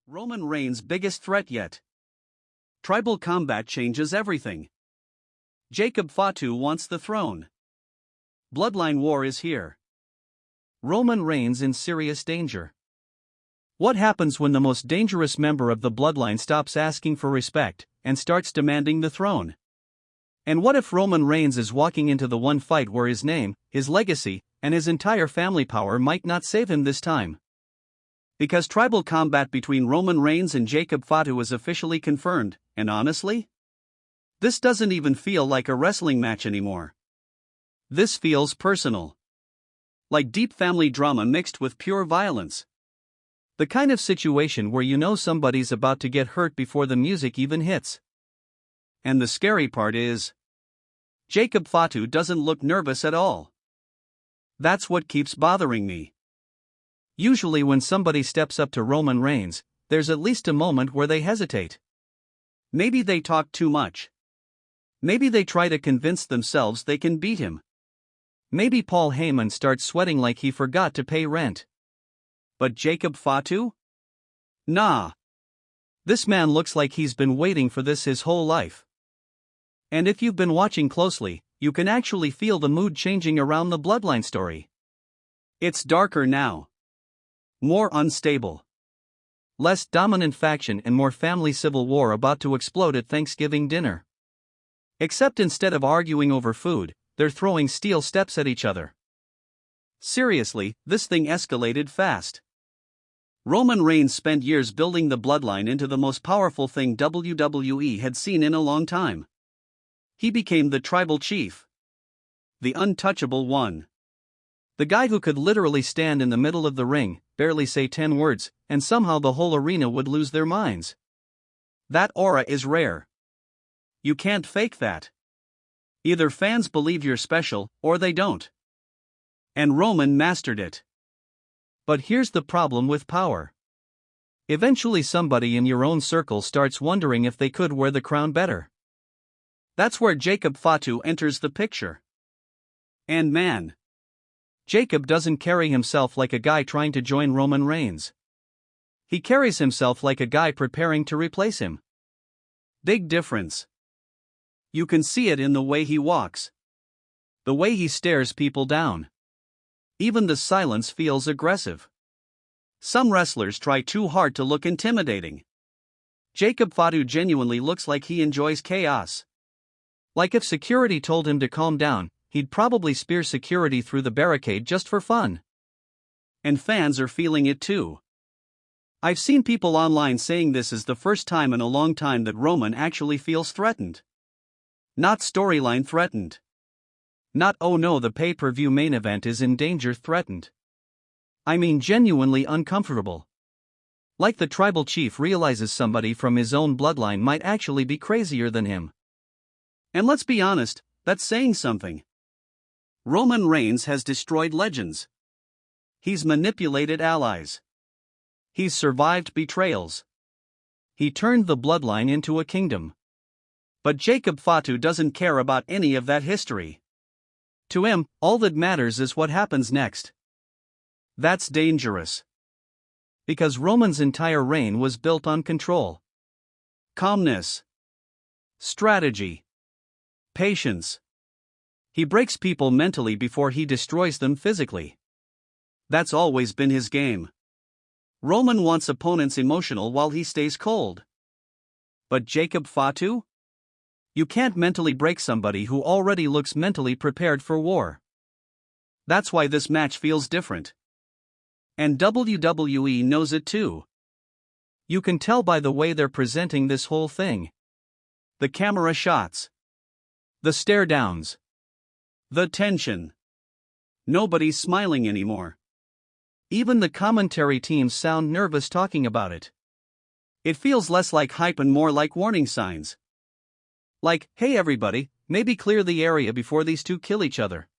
Roman Reigns' biggest threat yet. Tribal combat changes everything. Jacob Fatu wants the throne. Bloodline war is here. Roman Reigns in serious danger. What happens when the most dangerous member of the bloodline stops asking for respect and starts demanding the throne? And what if Roman Reigns is walking into the one fight where his name, his legacy, and his entire family power might not save him this time? Because tribal combat between Roman Reigns and Jacob Fatu is officially confirmed, and honestly, this doesn't even feel like a wrestling match anymore. This feels personal. Like deep family drama mixed with pure violence. The kind of situation where you know somebody's about to get hurt before the music even hits. And the scary part is, Jacob Fatu doesn't look nervous at all. That's what keeps bothering me. Usually when somebody steps up to Roman Reigns, there's at least a moment where they hesitate. Maybe they talk too much. Maybe they try to convince themselves they can beat him. Maybe Paul Heyman starts sweating like he forgot to pay rent. But Jacob Fatu? Nah. This man looks like he's been waiting for this his whole life. And if you've been watching closely, you can actually feel the mood changing around the bloodline story. It's darker now. More unstable. Less dominant faction and more family civil war about to explode at Thanksgiving dinner. Except instead of arguing over food, they're throwing steel steps at each other. Seriously, this thing escalated fast. Roman Reigns spent years building the bloodline into the most powerful thing WWE had seen in a long time. He became the tribal chief. The untouchable one. The guy who could literally stand in the middle of the ring, barely say 10 words, and somehow the whole arena would lose their minds. That aura is rare. You can't fake that. Either fans believe you're special, or they don't. And Roman mastered it. But here's the problem with power. Eventually somebody in your own circle starts wondering if they could wear the crown better. That's where Jacob Fatu enters the picture. And man, Jacob doesn't carry himself like a guy trying to join Roman Reigns. He carries himself like a guy preparing to replace him. Big difference. You can see it in the way he walks. The way he stares people down. Even the silence feels aggressive. Some wrestlers try too hard to look intimidating. Jacob Fatu genuinely looks like he enjoys chaos. Like if security told him to calm down, he'd probably spear security through the barricade just for fun. And fans are feeling it too. I've seen people online saying this is the first time in a long time that Roman actually feels threatened. Not storyline threatened. Not oh no the pay-per-view main event is in danger threatened. I mean genuinely uncomfortable. Like the tribal chief realizes somebody from his own bloodline might actually be crazier than him. And let's be honest, that's saying something. Roman Reigns has destroyed legends. He's manipulated allies. He's survived betrayals. He turned the bloodline into a kingdom. But Jacob Fatu doesn't care about any of that history. To him, all that matters is what happens next. That's dangerous. Because Roman's entire reign was built on control. Calmness. Strategy. Patience. He breaks people mentally before he destroys them physically. That's always been his game. Roman wants opponents emotional while he stays cold. But Jacob Fatu? You can't mentally break somebody who already looks mentally prepared for war. That's why this match feels different. And WWE knows it too. You can tell by the way they're presenting this whole thing. The camera shots. The stare downs. The tension. Nobody's smiling anymore. Even the commentary teams sound nervous talking about it. It feels less like hype and more like warning signs. Like, hey everybody, maybe clear the area before these two kill each other.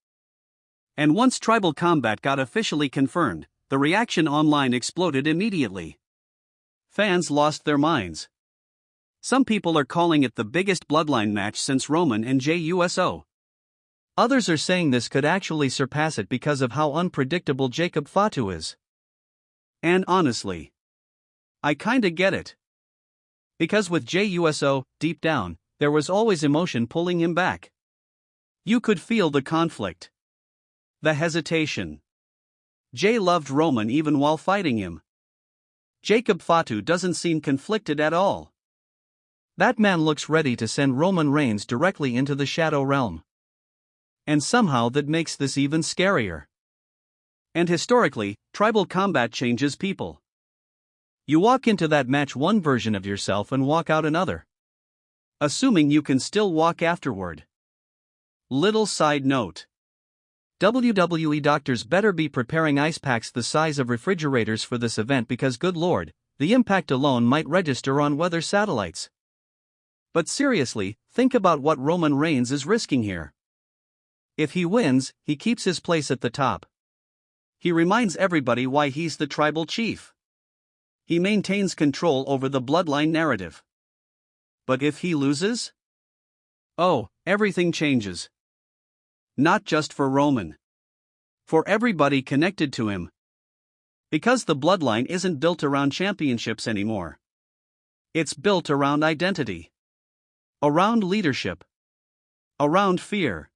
And once tribal combat got officially confirmed, the reaction online exploded immediately. Fans lost their minds. Some people are calling it the biggest bloodline match since Roman and Jey Uso. Others are saying this could actually surpass it because of how unpredictable Jacob Fatu is. And honestly, I kinda get it. Because with JUSO, deep down, there was always emotion pulling him back. You could feel the conflict. The hesitation. Jay loved Roman even while fighting him. Jacob Fatu doesn't seem conflicted at all. That man looks ready to send Roman Reigns directly into the Shadow Realm. And somehow that makes this even scarier. And historically, tribal combat changes people. You walk into that match one version of yourself and walk out another. Assuming you can still walk afterward. Little side note. WWE doctors better be preparing ice packs the size of refrigerators for this event because good lord, the impact alone might register on weather satellites. But seriously, think about what Roman Reigns is risking here. If he wins, he keeps his place at the top. He reminds everybody why he's the tribal chief. He maintains control over the bloodline narrative. But if he loses? Oh, everything changes. Not just for Roman. For everybody connected to him. Because the bloodline isn't built around championships anymore. It's built around identity. Around leadership. Around fear.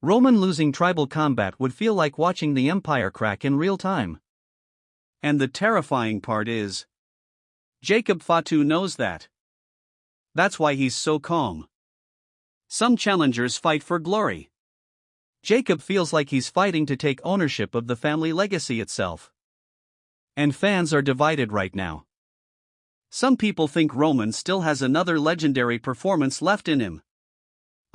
Roman losing tribal combat would feel like watching the Empire crack in real time. And the terrifying part is, Jacob Fatu knows that. That's why he's so calm. Some challengers fight for glory. Jacob feels like he's fighting to take ownership of the family legacy itself. And fans are divided right now. Some people think Roman still has another legendary performance left in him.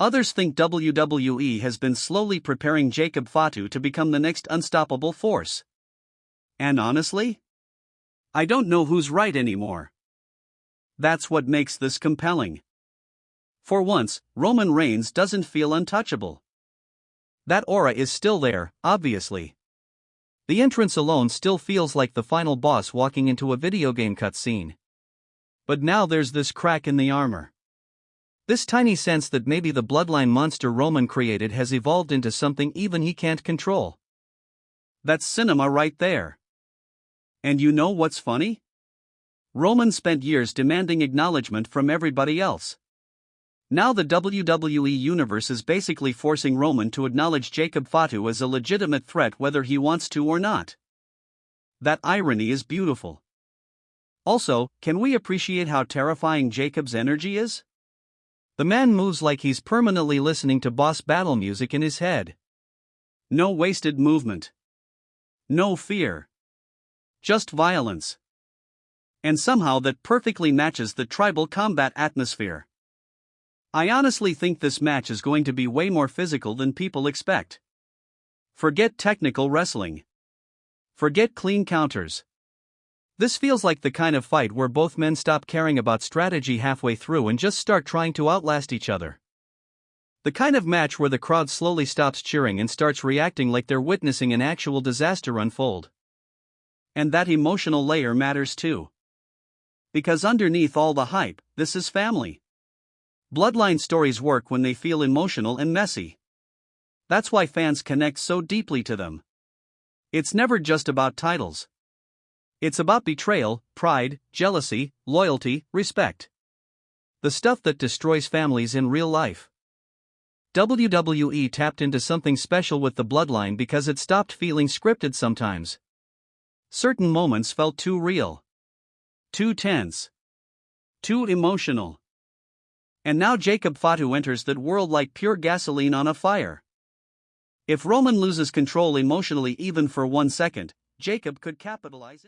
Others think WWE has been slowly preparing Jacob Fatu to become the next unstoppable force. And honestly, I don't know who's right anymore. That's what makes this compelling. For once, Roman Reigns doesn't feel untouchable. That aura is still there, obviously. The entrance alone still feels like the final boss walking into a video game cutscene. But now there's this crack in the armor. This tiny sense that maybe the bloodline monster Roman created has evolved into something even he can't control. That's cinema right there. And you know what's funny? Roman spent years demanding acknowledgement from everybody else. Now the WWE Universe is basically forcing Roman to acknowledge Jacob Fatu as a legitimate threat whether he wants to or not. That irony is beautiful. Also, can we appreciate how terrifying Jacob's energy is? The man moves like he's permanently listening to boss battle music in his head. No wasted movement. No fear. Just violence. And somehow that perfectly matches the tribal combat atmosphere. I honestly think this match is going to be way more physical than people expect. Forget technical wrestling. Forget clean counters. This feels like the kind of fight where both men stop caring about strategy halfway through and just start trying to outlast each other. The kind of match where the crowd slowly stops cheering and starts reacting like they're witnessing an actual disaster unfold. And that emotional layer matters too. Because underneath all the hype, this is family. Bloodline stories work when they feel emotional and messy. That's why fans connect so deeply to them. It's never just about titles. It's about betrayal, pride, jealousy, loyalty, respect. The stuff that destroys families in real life. WWE tapped into something special with the bloodline because it stopped feeling scripted sometimes. Certain moments felt too real. Too tense. Too emotional. And now Jacob Fatu enters that world like pure gasoline on a fire. If Roman loses control emotionally even for 1 second, Jacob could capitalize.